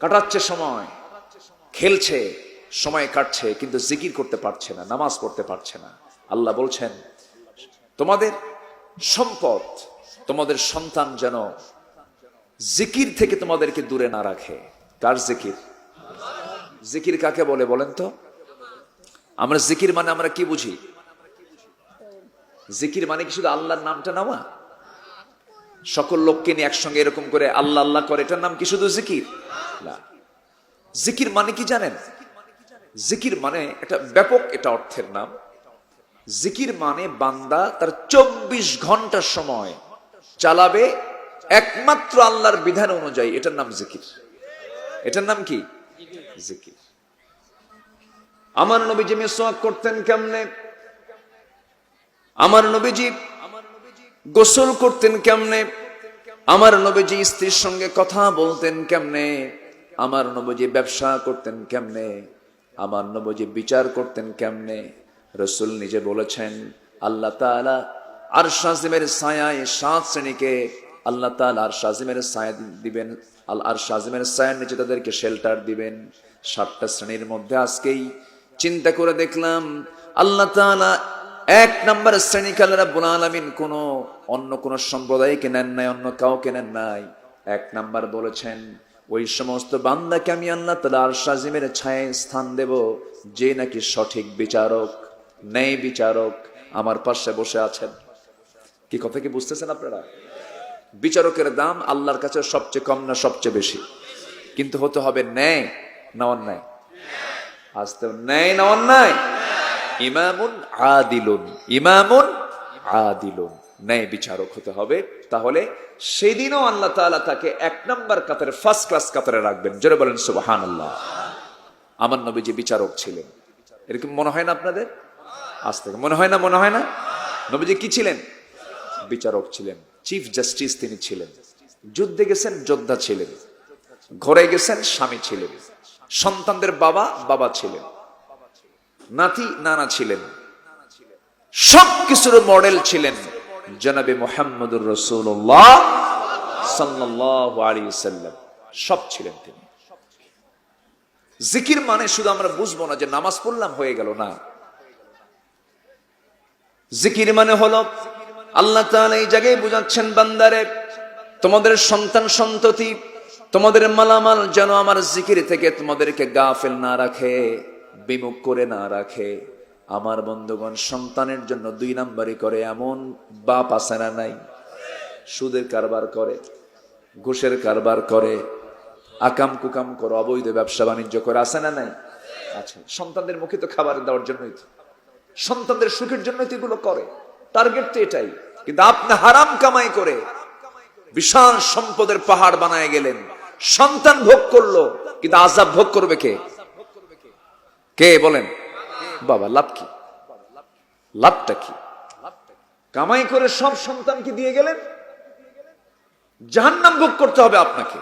কাটাচ্ছে সময়, খেলছে, সময় কাটছে, কিন্তু জিকির করতে পারছে না, নামাজ পড়তে পারছে না। আল্লাহ বলছেন, তোমাদের সম্পদ, তোমাদের সন্তান যেন জিকির থেকে তোমাদেরকে দূরে না রাখে। কার জিকির? জিকির কাকে বলে বলেন তো? আমরা জিকির মানে আমরা কি বুঝি? জিকির মানে কি শুধু আল্লাহর নামটা নেওয়া? সকল লোককে নিয়ে একসঙ্গে এরকম করে আল্লাহ আল্লাহ করে, এটার নাম কি শুধু জিকির? না। জিকির মানে কি জানেন? জিকির মানে এটা ব্যাপক, এটা অর্থের নাম। জিকির মানে বান্দা তার 24 ঘন্টা সময় চালাবে একমাত্র আল্লাহর বিধান অনুযায়ী, এটার নাম জিকির। এটার নাম কি? জিকির। আমার নবীজি মিসওয়াক করতেন কেমনে? আমার নবীজি গোসল করতেন কেমনে? আমার নবীজি স্ত্রীর সঙ্গে কথা বলতেন কেমনে? আমার নবীজি ব্যবসা করতেন কেমনে? আমার নবীজি বিচার করতেন কেমনে? রাসূল নিজে বলেছেন, আল্লাহ তাআলা আরশ আজিমের ছায়ায় 7 শ্রেণীকে আল্লাহ তাআলা আরশ আজিমের ছায়া দিবেন, আরশ আজিমের ছায়ার নিচে তাদেরকে শেল্টার দিবেন। 7টা শ্রেণীর মধ্যে আজকেই চিন্তা করে দেখলাম, আল্লাহ তাআলা 1 নম্বর শ্রেণীকে আল্লাহ রাব্বুল আলামিন অন্য কোন সম্প্রদায়কে নেন নাই, অন্য কাউকে নেন নাই। 1 নাম্বার বলেছেন, ওই সমস্ত বান্দাকে আমি আল্লাহ তাআলা আরশ আজিমের ছায়ায় স্থান দেব, যে নাকি সঠিক বিচারক, ন্যায় বিচারক আমার পাশে বসে আছেন। কি কথা কি বুঝতেছেন আপনারা? বিচারকের দাম আল্লাহর কাছে সবচেয়ে কম না সবচেয়ে বেশি? কিন্তু হতে হবে ন্যায় না অন্যায়? আজ তো ন্যায় না অন্যায়? ইমামুন আদিলুন, ইমামুন আদিলুন, ন্যায় বিচারক হতে হবে। তাহলে সেদিনও আল্লাহ তাআলা তাকে 1 নম্বর কাতারে, ফার্স্ট ক্লাস কাতারে রাখবেন। জোরে বলেন সুবহানাল্লাহ। আমার নবীজি বিচারক ছিলেন, এরকম মনে হয় না আপনাদের? আজ থেকে মনে হয় না? মনে হয় না? নবীজি কি ছিলেন? বিচারক ছিলেন, চিফ জাস্টিস তিনি ছিলেন। যুদ্ধে গেছেন, যোদ্ধা ছিলেন। ঘরে গেছেন, স্বামী ছিলেন। সন্তানদের বাবা, বাবা ছিলেন। নাতি, নানা ছিলেন। সবকিছুর মডেল ছিলেন জনাবে মুহাম্মদুর রাসূলুল্লাহ সাল্লাল্লাহু আলাইহি ওয়াসাল্লাম। সব ছিলেন তিনি। জিকির মানে শুধু আমরা বুঝবো না যে নামাজ পড়লাম হয়ে গেল, না। জিকির মানে হলো, আল্লাহ তাআলা এই জায়গায় বুঝাচ্ছেন, বান্দারে তোমাদের সন্তান সন্ততি, তোমাদের মালামাল যেন আমার জিকির থেকে তোমাদেরকে গাফেল না রাখে, বিমুখ করে না রাখে। আমার বন্ধুগণ, সন্তানের জন্য 2 নাম্বারই করে এমন বাপ আছে না নাই? সুদের কারবার করে, ঘুষের কারবার করে, আকাম কুকাম করে, অবৈধ ব্যবসা বাণিজ্য করে, আছে না নাই? আচ্ছা, সন্তানদের মুখে তো খাবার দেওয়ার জন্যই তো, সন্তানদের সুখের জন্যই তো এগুলো করে, টার্গেট তো এটাই। কিন্তু আপনি হারাম কামাই করে বিশাল সম্পদের পাহাড় বানায় গেলেন, সন্তান ভোগ করলো, কিন্তু আযাব ভোগ করবে কে? কে বলেন? বাবা। লাভ কি? লাভটা কি? কামাই করে সব সন্তানকে দিয়ে গেলেন, জাহান্নাম ভোগ করতে হবে আপনাকে।